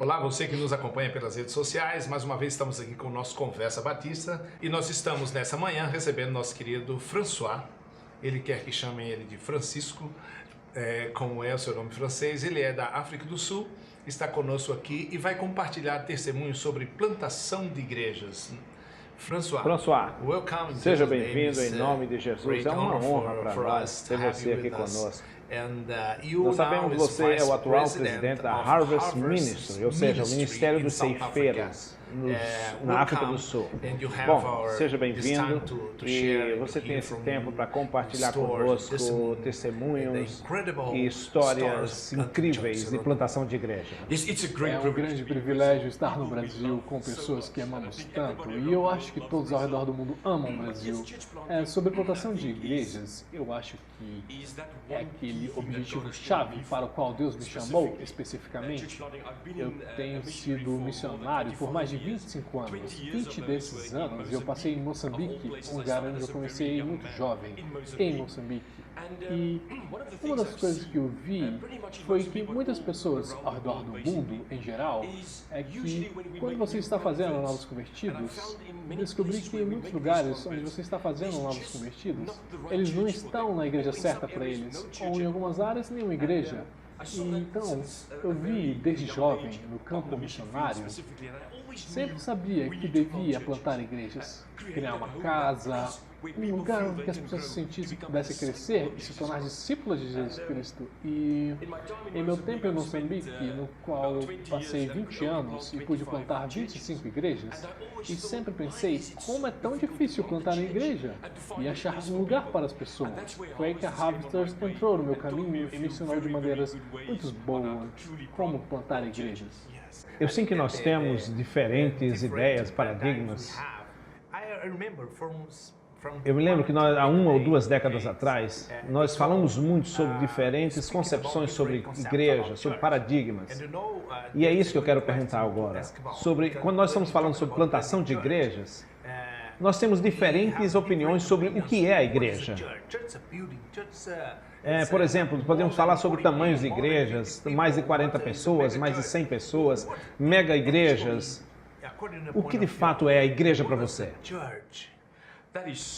Olá, você que nos acompanha pelas redes sociais, mais uma vez estamos aqui com o nosso Conversa Batista e nós estamos nessa manhã recebendo nosso querido François, ele quer que chamem ele de Francisco, como é o seu nome francês, ele é da África do Sul, está conosco aqui e vai compartilhar testemunhos sobre plantação de igrejas. François, seja bem-vindo em nome de Jesus, é uma honra para nós ter você aqui conosco. Nós sabemos que você é o atual presidente da Harvest Ministry, ou seja, o Ministério dos Ceifeiros na África do Sul. Bom, seja bem-vindo e você tem esse tempo para compartilhar conosco testemunhos e histórias incríveis de plantação de igreja. É um grande privilégio estar no Brasil com pessoas que amamos tanto, e eu acho que todos ao redor do mundo amam o Brasil. Sobre plantação de igrejas, eu acho que é aquele objetivo-chave para o qual Deus me chamou especificamente. Eu tenho sido missionário por mais de 25 anos. 20 desses anos eu passei em Moçambique, um lugar onde eu comecei muito jovem, em Moçambique. E uma das coisas que eu vi foi que muitas pessoas ao redor do mundo, em geral, é que quando você está fazendo novos convertidos, descobri que em muitos lugares onde você está fazendo novos convertidos, eles não estão na igreja certa para eles, ou em algumas áreas nenhuma igreja. E então, eu vi desde jovem, no campo missionário, sempre sabia que devia plantar igrejas, criar uma casa, um lugar onde as pessoas se sentissem que pudessem crescer e se tornar discípulos de Jesus Cristo. E em meu tempo em Moçambique, no qual eu passei 20 anos e pude plantar 25 igrejas, e sempre pensei, como é tão difícil plantar uma igreja e achar um lugar para as pessoas. Foi aí que a Harvesters entrou no meu caminho e me ensinou de maneiras muito boas como plantar igrejas. Eu sei que nós temos diferentes ideias, paradigmas. Eu me lembro que nós, há 1 ou 2 décadas atrás, nós falamos muito sobre diferentes concepções sobre igreja, sobre paradigmas. E é isso que eu quero perguntar agora. Quando nós estamos falando sobre plantação de igrejas, nós temos diferentes opiniões sobre o que é a igreja. Por exemplo, podemos falar sobre tamanhos de igrejas, mais de 40 pessoas, mais de 100 pessoas, mega igrejas. O que de fato é a igreja para você?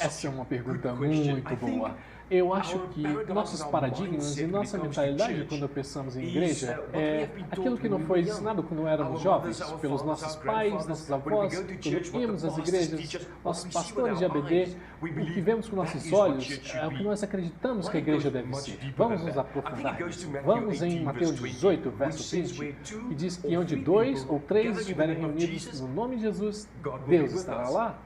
Essa é uma pergunta muito boa. Eu acho que nossos paradigmas e nossa mentalidade quando pensamos em igreja é aquilo que não foi ensinado quando éramos jovens, pelos nossos pais, nossos avós, quando íamos às igrejas, nossos pastores de ABD, o que vemos com nossos olhos é o que nós acreditamos que a igreja deve ser. Vamos nos aprofundar nisso. Vamos em Mateus 18, verso 20, que diz que onde 2 ou 3 estiverem reunidos no nome de Jesus, Deus estará lá.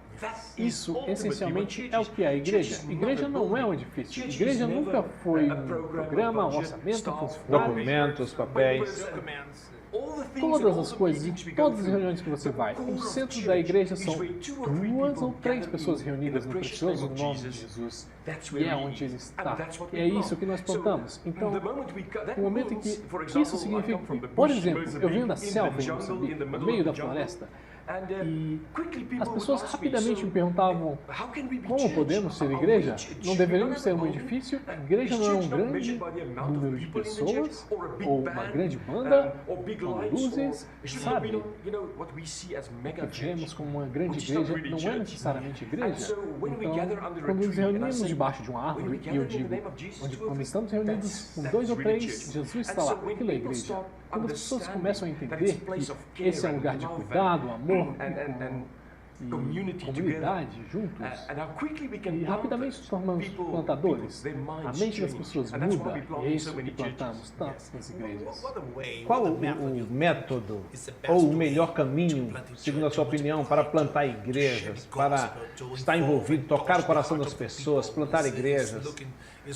Isso, essencialmente, é o que é a igreja. Igreja não é um edifício. Igreja nunca foi um programa, um orçamento, documentos, papéis. Todas as coisas, em todas as reuniões que você vai, o centro da igreja são 2 ou 3 pessoas reunidas no precioso nome de Jesus. E é onde Ele está. E é isso que nós plantamos. Então, no momento em que isso significa que, por exemplo, eu venho da selva em Moçambique, no meio da floresta, e as pessoas rapidamente me perguntavam, como podemos ser igreja? Não deveríamos ser um edifício? A igreja não é um grande número de pessoas? Ou uma grande banda? Ou luzes? Sabe? O que vemos como uma grande igreja não é necessariamente igreja. Então, quando nos reunimos debaixo de uma árvore, e eu digo, quando estamos reunidos com 2 ou 3, Jesus está lá. Aquilo é igreja. Quando as pessoas começam a entender que esse é um lugar de cuidado, amor, e comunidade juntos, e rapidamente nos tornamos plantadores. A mente das pessoas muda e é isso que plantamos tantas nas igrejas. Qual o método ou o melhor caminho, segundo a sua opinião, para plantar igrejas, para estar envolvido, tocar o coração das pessoas, plantar igrejas,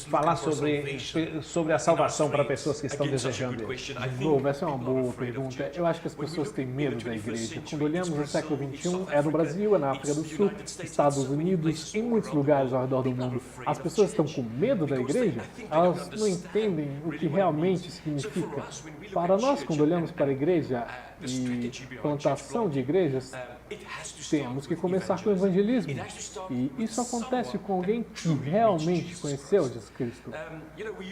falar sobre a salvação para pessoas que estão desejando isso? De novo, essa é uma boa pergunta. Eu acho que as pessoas têm medo da igreja. Quando olhamos no século XXI, é no Brasil, é na África do Sul, Estados Unidos, em muitos lugares ao redor do mundo. As pessoas estão com medo da igreja, elas não entendem o que realmente significa. Para nós, quando olhamos para a igreja e plantação de igrejas, Temos que começar com o evangelismo. E isso acontece com alguém que realmente conheceu Jesus Cristo.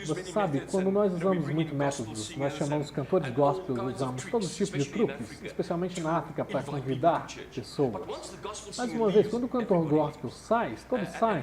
Você sabe, quando nós usamos muitos métodos, nós chamamos cantores gospel, usamos todo tipo de truques, especialmente na África, para convidar pessoas. Mais uma vez, quando o cantor gospel sai, todos saem.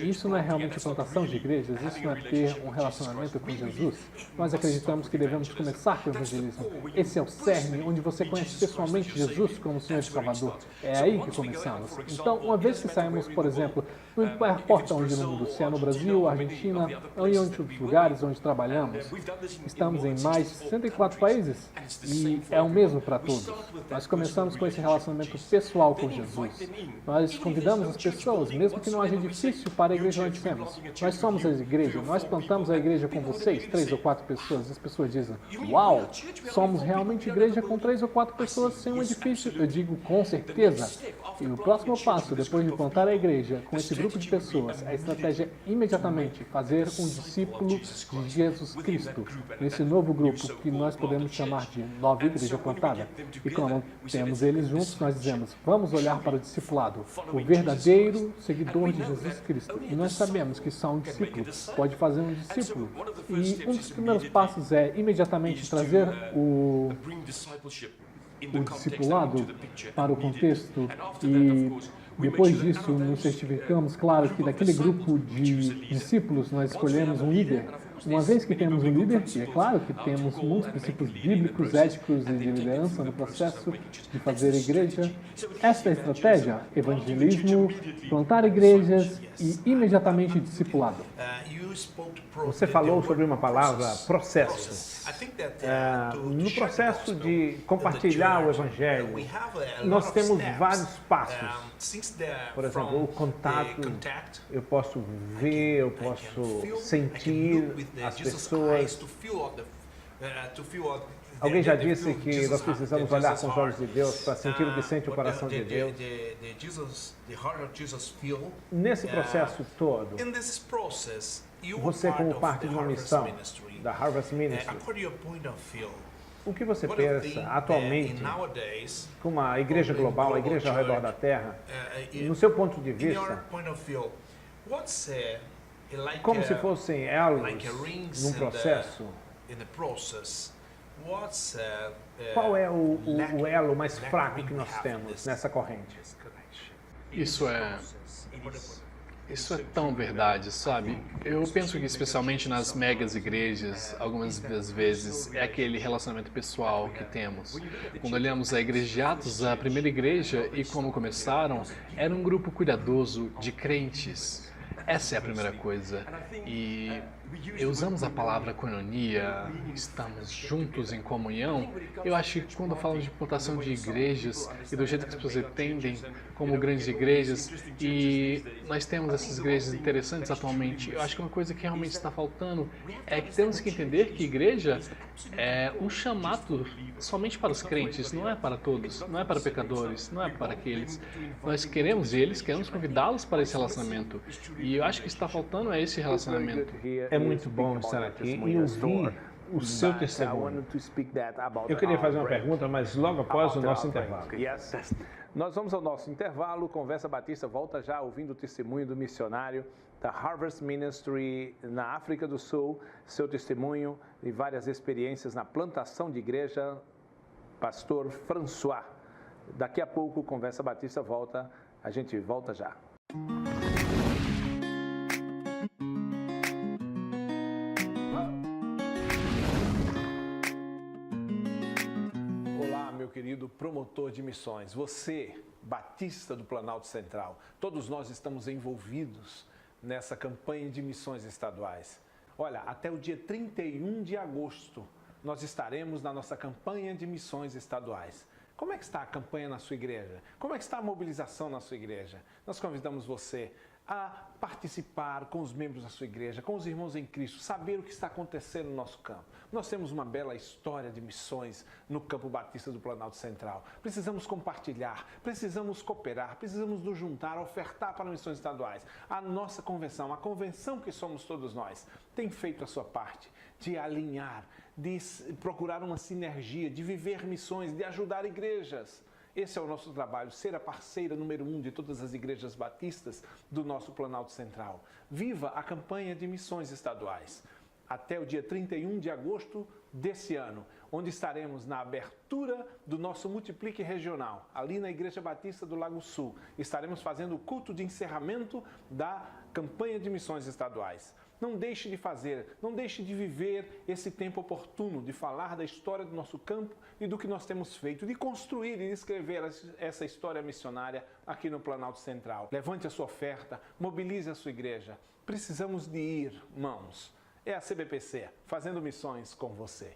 Isso não é realmente plantação de igrejas, isso não é ter um relacionamento com Jesus. Nós acreditamos que devemos começar com o evangelismo. Esse é o cerne, onde você conhece pessoalmente Jesus como Senhor e Salvador. É aí que começamos. Então, uma vez que saímos, por exemplo, não importa onde no mundo, se é no Brasil, Argentina, ou em outros lugares onde trabalhamos, estamos em mais de 64 países e é o mesmo para todos. Nós começamos com esse relacionamento pessoal com Jesus. Nós convidamos as pessoas, mesmo que não haja edifício para a igreja onde temos. Nós somos a igreja, nós plantamos a igreja com vocês, 3 ou 4 pessoas. As pessoas dizem, uau, somos realmente igreja com 3 ou 4 pessoas sem um edifício. Eu digo, com certeza. E o próximo passo, depois de plantar a igreja com esse grupo de pessoas, a estratégia é imediatamente fazer um discípulo de Jesus Cristo, nesse novo grupo que nós podemos chamar de nova igreja plantada. E quando temos eles juntos, nós dizemos, vamos olhar para o discipulado, o verdadeiro seguidor de Jesus Cristo. E nós sabemos que só um discípulo pode fazer um discípulo. E um dos primeiros passos é imediatamente trazer o discipulado para o contexto e depois disso nos certificamos, claro, que daquele grupo de discípulos nós escolhemos um líder. Uma vez que temos um líder, e é claro que temos muitos princípios bíblicos, éticos e de liderança no processo de fazer a igreja, esta é a estratégia, evangelismo, plantar igrejas e imediatamente discipulado. Você falou sobre uma palavra, processo. No processo de compartilhar o Evangelho, nós temos vários passos. Por exemplo, o contato, eu posso ver, eu posso sentir as pessoas. Alguém já disse que nós precisamos olhar com os olhos de Deus para sentir o que sente o coração de Deus. Nesse processo todo, você como parte de uma missão da Harvest Ministry, o que você pensa atualmente como a igreja global, a igreja ao redor da Terra, no seu ponto de vista, como se fossem elos num processo? Qual é o elo mais fraco que nós temos nessa corrente? Isso é tão verdade, sabe? Eu penso que especialmente nas megas igrejas, algumas das vezes, é aquele relacionamento pessoal que temos. Quando olhamos a igreja de Atos, a primeira igreja e como começaram, era um grupo cuidadoso de crentes. Essa é a primeira coisa. E usamos a palavra koinonia, estamos juntos em comunhão. Eu acho que quando falamos de plantação de igrejas e do jeito que as pessoas entendem como grandes igrejas, e nós temos essas igrejas interessantes atualmente, eu acho que uma coisa que realmente está faltando é que temos que entender que igreja é um chamado somente para os crentes, não é para todos, não é para pecadores, não é para aqueles. Nós queremos convidá-los para esse relacionamento. E eu acho que está faltando é esse relacionamento. É muito bom estar aqui e ouvir o seu testemunho. Eu queria fazer uma pergunta, mas logo após o nosso intervalo. Nós vamos ao nosso intervalo. Conversa Batista volta já ouvindo o testemunho do missionário da Harvest Ministry na África do Sul, seu testemunho e várias experiências na plantação de igreja, pastor François. Daqui a pouco, Conversa Batista volta, a gente volta já. Meu querido promotor de missões, você, batista do Planalto Central, todos nós estamos envolvidos nessa campanha de missões estaduais. Olha, até o dia 31 de agosto, nós estaremos na nossa campanha de missões estaduais. Como é que está a campanha na sua igreja? Como é que está a mobilização na sua igreja? Nós convidamos você a participar com os membros da sua igreja, com os irmãos em Cristo, saber o que está acontecendo no nosso campo. Nós temos uma bela história de missões no campo batista do Planalto Central. Precisamos compartilhar, precisamos cooperar, precisamos nos juntar, ofertar para missões estaduais. A nossa convenção, a convenção que somos todos nós, tem feito a sua parte de alinhar, de procurar uma sinergia, de viver missões, de ajudar igrejas. Esse é o nosso trabalho, ser a parceira número 1 de todas as igrejas batistas do nosso Planalto Central. Viva a campanha de missões estaduais. Até o dia 31 de agosto desse ano, onde estaremos na abertura do nosso Multiplique Regional, ali na Igreja Batista do Lago Sul. Estaremos fazendo o culto de encerramento da campanha de missões estaduais. Não deixe de fazer, não deixe de viver esse tempo oportuno, de falar da história do nosso campo e do que nós temos feito, de construir e de escrever essa história missionária aqui no Planalto Central. Levante a sua oferta, mobilize a sua igreja. Precisamos de ir, irmãos. É a CBPC, fazendo missões com você.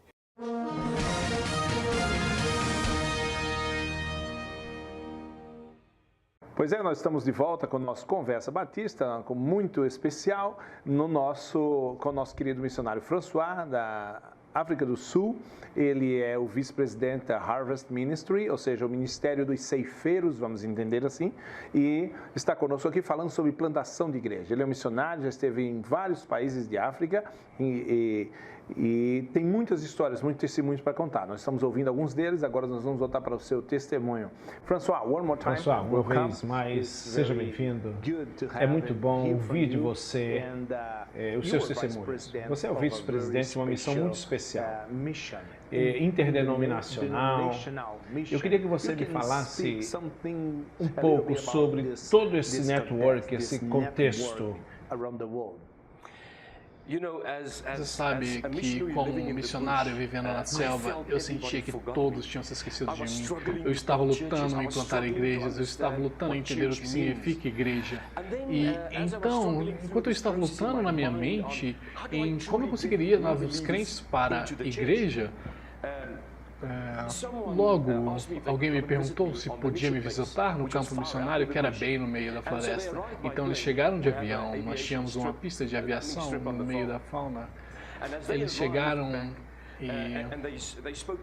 Pois é, nós estamos de volta com o nosso Conversa Batista, com muito especial, com o nosso querido missionário François, da África do Sul. Ele é o vice-presidente da Harvest Ministry, ou seja, o Ministério dos Ceifeiros, vamos entender assim, e está conosco aqui falando sobre plantação de igreja. Ele é um missionário, já esteve em vários países de África e tem muitas histórias, muitos testemunhos para contar. Nós estamos ouvindo alguns deles, agora nós vamos voltar para o seu testemunho. François, one more time. François, uma vez mais, seja bem-vindo. É muito bom ouvir de você os seus testemunhos. Você é o vice-presidente de uma missão muito especial, interdenominacional. Eu queria que você me falasse um pouco sobre todo esse network, esse contexto. Você sabe que, como missionário vivendo na selva, eu sentia que todos tinham se esquecido de mim. Eu estava lutando em plantar igrejas, eu estava lutando em entender o que significa igreja. E então, enquanto eu estava lutando na minha mente em como eu conseguiria levar os crentes para a igreja, logo alguém me perguntou se podia me visitar no campo missionário, que era bem no meio da floresta. Então eles chegaram de avião, nós tínhamos uma pista de aviação no meio da fauna. Eles chegaram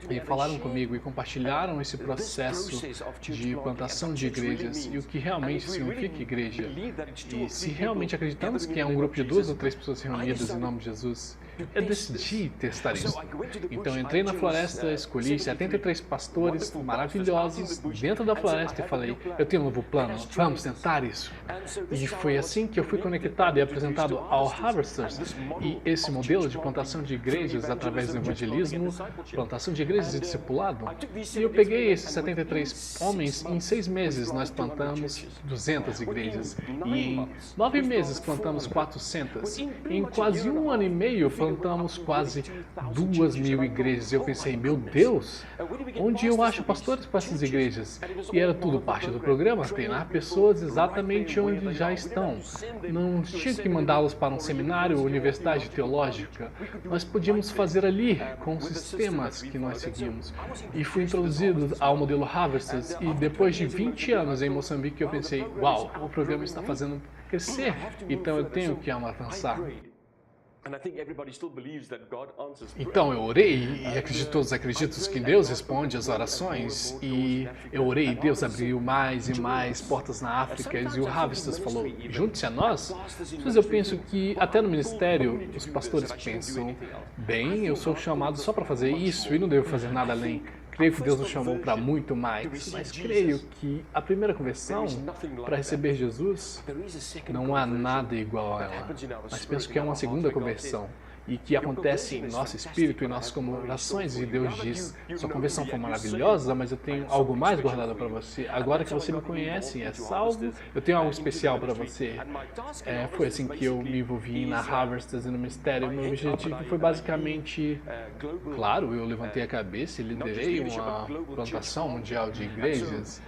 e falaram comigo e compartilharam esse processo de plantação de igrejas e o que realmente significa igreja. E se realmente acreditamos que é um grupo de 2 ou 3 pessoas reunidas em nome de Jesus, eu decidi testar isso. Então eu entrei na floresta, escolhi 73 pastores maravilhosos dentro da floresta e falei, eu tenho um novo plano, vamos tentar isso. E foi assim que eu fui conectado e apresentado ao Harvesters e esse modelo de plantação de igrejas através do evangelismo, plantação de igrejas e discipulado. E eu peguei esses 73 homens e em 6 meses nós plantamos 200 igrejas. E em 9 meses plantamos 400. Em quase 1 ano e meio plantamos quase 2.000 igrejas. E eu pensei, meu Deus, onde eu acho pastores para essas igrejas? E era tudo parte do programa, treinar pessoas exatamente onde já estão. Não tinha que mandá-los para um seminário ou universidade teológica. Nós podíamos fazer ali, com os sistemas que nós seguimos. E fui introduzido ao modelo Harvesters e depois de 20 anos em Moçambique eu pensei, uau, o programa está fazendo crescer, então eu tenho que avançar. Então eu orei e todos acreditam que Deus responde às orações e eu orei e Deus abriu mais e mais portas na África e o Harvesters falou, junte-se a nós. Mas eu penso que até no ministério os pastores pensam, bem, eu sou chamado só para fazer isso e não devo fazer nada além. Creio que Deus nos chamou para muito mais, mas creio que a primeira conversão para receber Jesus não há nada igual a ela. Mas penso que é uma segunda conversão e que acontece em nosso espírito e nossas comemorações e Deus diz, sua conversão foi maravilhosa, mas eu tenho algo mais guardado para você. Agora que você me conhece e é salvo, eu tenho algo especial para você. Foi assim que eu me envolvi na Harvesters e no Ministério. Meu objetivo foi basicamente, claro, eu levantei a cabeça e liderei uma plantação mundial de igrejas.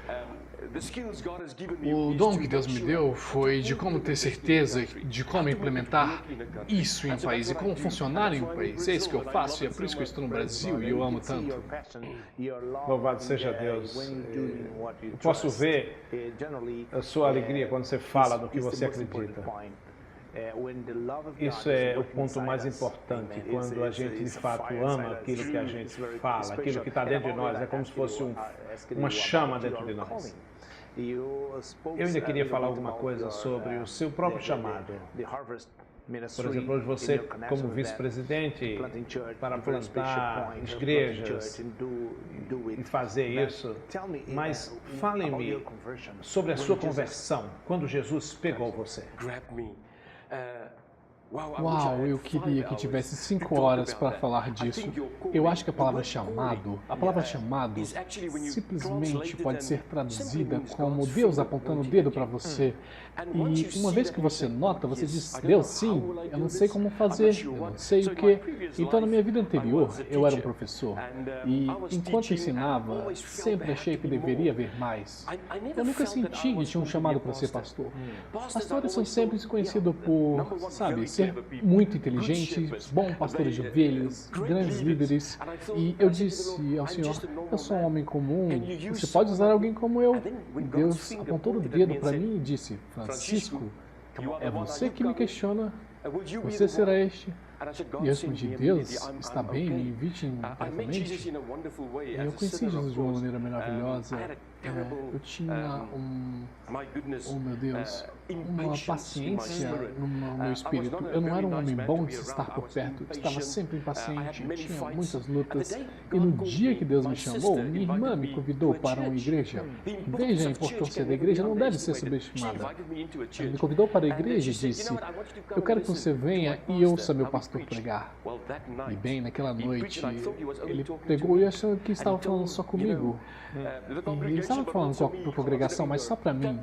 O dom que Deus me deu foi de como ter certeza de como implementar isso em um país e como funcionar em um país. É isso que eu faço e é por isso que eu estou no Brasil e eu amo tanto. Louvado seja Deus. Eu posso ver a sua alegria quando você fala do que você acredita. Isso é o ponto mais importante, quando a gente de fato ama aquilo que a gente fala, aquilo que está dentro de nós, é como se fosse uma chama dentro de nós. Eu ainda queria falar alguma coisa sobre o seu próprio chamado. Por exemplo, hoje você, como vice-presidente, para plantar igrejas e fazer isso. Mas fale-me sobre a sua conversão, quando Jesus pegou você. Uau, eu queria que tivesse 5 horas para falar disso. Eu acho que a palavra chamado simplesmente pode ser traduzida como Deus apontando o dedo para você. E uma vez que você nota, você diz, Deus, sim, eu não sei como fazer, eu não sei o que. Então, na minha vida anterior, eu era um professor. E enquanto ensinava, sempre achei que deveria haver mais. Eu nunca senti que tinha um chamado para ser pastor. Pastores são sempre conhecidos por, sabe, ser muito inteligentes, bons pastores de ovelhas, grandes líderes. E eu disse ao Senhor, eu sou um homem comum, você pode usar alguém como eu. E Deus apontou o dedo para mim e disse, Francisco, é você que me questiona, você será este. E eu respondi, Deus, está bem, me invite imediatamente. Eu conheci Jesus de uma maneira maravilhosa. Eu tinha oh meu Deus, uma paciência no meu espírito. Eu não era um homem bom de se estar por perto. Eu estava sempre impaciente, tinha muitas lutas. E no dia que Deus me chamou, minha irmã me convidou para uma igreja. Veja, a importância da igreja não deve ser subestimada. Ele me convidou para a igreja e disse, eu quero que você venha e ouça meu pastor pregar. E bem, naquela noite, ele pegou e achou que estava falando só comigo. E ele estava falando com a congregação, mas só para mim.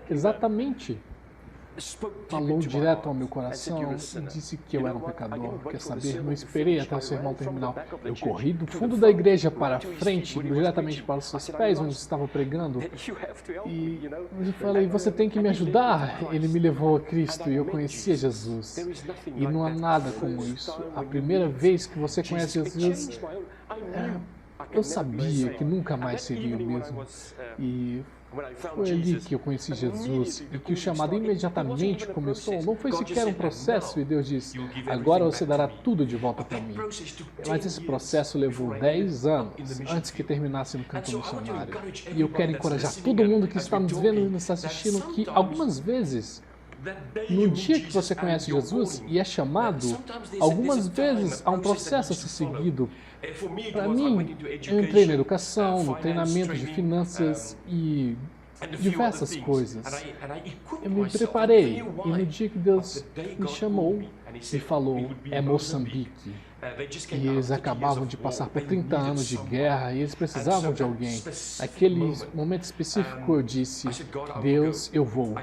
Exatamente. Falou direto ao meu coração e disse que eu era um pecador. Quer saber? Não esperei até o sermão terminar. Eu corri do fundo da igreja para a frente, diretamente para os seus pés, onde estava pregando. E eu falei, você tem que me ajudar. Ele me levou a Cristo e eu conhecia Jesus. E não há nada como isso. A primeira vez que você conhece Jesus, eu sabia que nunca mais seria o mesmo. E foi ali que eu conheci Jesus e que o chamado imediatamente começou. Não foi sequer um processo e Deus disse, agora você dará tudo de volta para mim. Mas esse processo levou 10 anos antes que terminasse no campo missionário. E eu quero encorajar todo mundo que está nos vendo e nos assistindo que algumas vezes, no dia que você conhece Jesus e é chamado, algumas vezes há um processo a ser seguido. Para mim, eu entrei na educação, no treinamento de finanças e diversas coisas. Eu me preparei e no dia que Deus me chamou e falou, é Moçambique. E eles acabavam de passar por 30 anos de guerra e eles precisavam de alguém. Naquele momento específico eu disse, Deus, eu vou.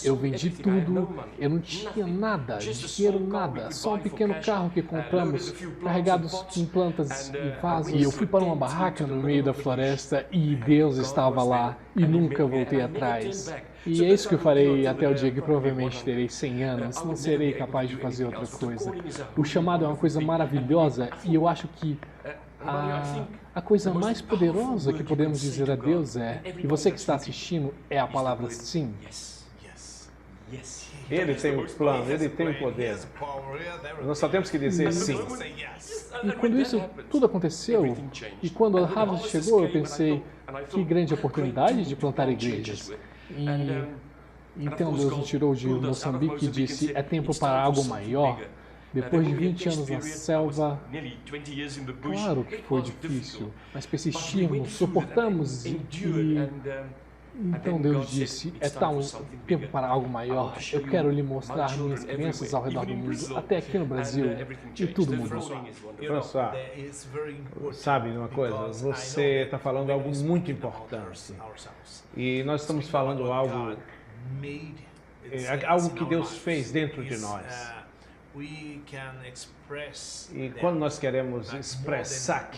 Eu vendi tudo, eu não tinha nada, dinheiro nada, só um pequeno carro que compramos, carregados com plantas e vasos. E eu fui para uma barraca no meio da floresta e Deus estava lá e nunca voltei atrás. E é isso que eu farei até o dia que provavelmente terei 100 anos, não serei capaz de fazer outra coisa. O chamado é uma coisa maravilhosa e eu acho que a coisa mais poderosa que podemos dizer a Deus e você que está assistindo, é a palavra sim. Ele tem um plano, ele tem o poder. Nós só temos que dizer sim. E quando isso tudo aconteceu, e quando a Harvest chegou, eu pensei, que grande oportunidade de plantar igrejas. E então Deus me tirou de Moçambique e disse, é tempo para algo maior. Depois de 20 anos na selva, claro que foi difícil, mas persistimos, suportamos então Deus disse, é tempo para algo maior. Eu quero lhe mostrar minhas crianças ao redor do mundo, até aqui no Brasil, e tudo mudou. François, sabe uma coisa? Você está falando algo muito importante. E nós estamos falando algo que Deus fez dentro de nós. E quando nós queremos expressar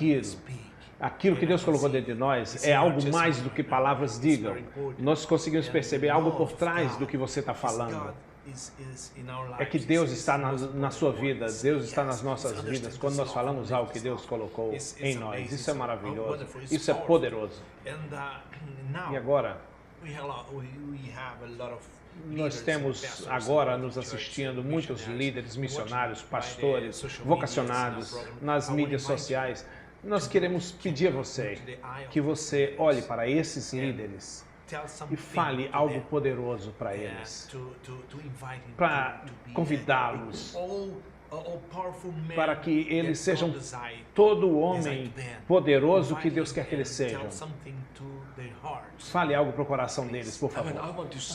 aquilo que Deus colocou dentro de nós é algo mais do que palavras digam. Nós conseguimos perceber algo por trás do que você está falando. É que Deus está na sua vida, Deus está nas nossas vidas, quando nós falamos algo que Deus colocou em nós. Isso é maravilhoso, isso é poderoso. E agora, nós temos agora nos assistindo muitos líderes, missionários, pastores, vocacionados nas mídias sociais. Nós queremos pedir a você que você olhe para esses líderes e fale algo poderoso para eles, para convidá-los, para que eles sejam todo homem poderoso que Deus quer que eles sejam. Fale algo para o coração deles, por favor.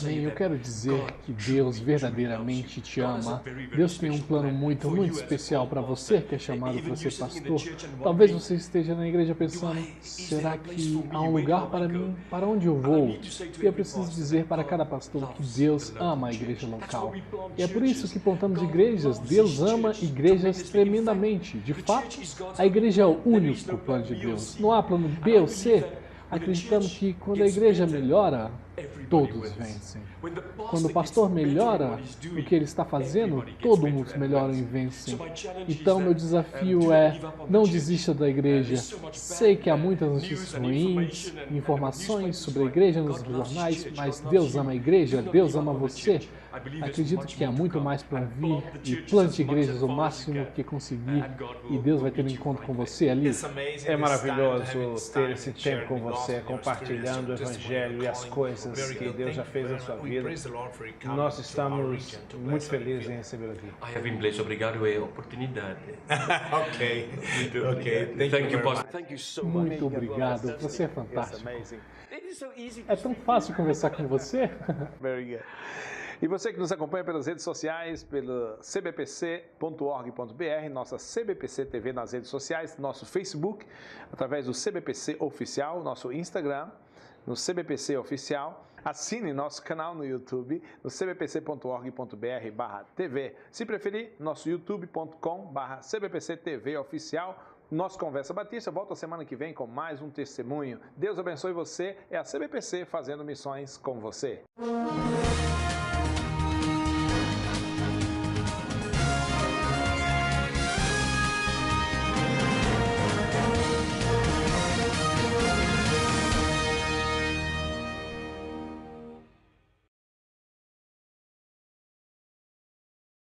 Amém. Eu quero dizer que Deus verdadeiramente te ama. Deus tem um plano muito, muito especial para você que é chamado para ser pastor. Talvez você esteja na igreja pensando, será que há um lugar para mim? Para onde eu vou? E eu preciso dizer para cada pastor que Deus ama a igreja local. E é por isso que plantamos igrejas. Deus ama igrejas tremendamente. De fato, a igreja é o único plano de Deus. Não há plano B ou C. Acreditamos que quando a igreja melhora, todos vencem. Quando o pastor melhora o que ele está fazendo, todos melhoram e vencem. Então, meu desafio é, não desista da igreja. Sei que há muitas notícias ruins, informações sobre a igreja nos jornais, mas Deus ama a igreja, Deus ama você. Acredito que há muito mais para vir e plante igrejas o máximo que conseguir e Deus vai ter um encontro com você ali. É maravilhoso ter esse tempo com você, compartilhando o Evangelho e as coisas que Deus já fez na sua vida. Nós estamos muito felizes em recebê-lo aqui. Em inglês, obrigado pela oportunidade. Ok. Thank you, Pastor. Muito obrigado, você é fantástico. É tão fácil conversar com você. Very good. E você que nos acompanha pelas redes sociais, pelo cbpc.org.br, nossa CBPC TV nas redes sociais, nosso Facebook, através do CBPC Oficial, nosso Instagram, no CBPC Oficial. Assine nosso canal no YouTube, no cbpc.org.br/TV. Se preferir, nosso youtube.com/CBPC TV Oficial. Nosso Conversa Batista volta semana que vem com mais um testemunho. Deus abençoe você. É a CBPC fazendo missões com você.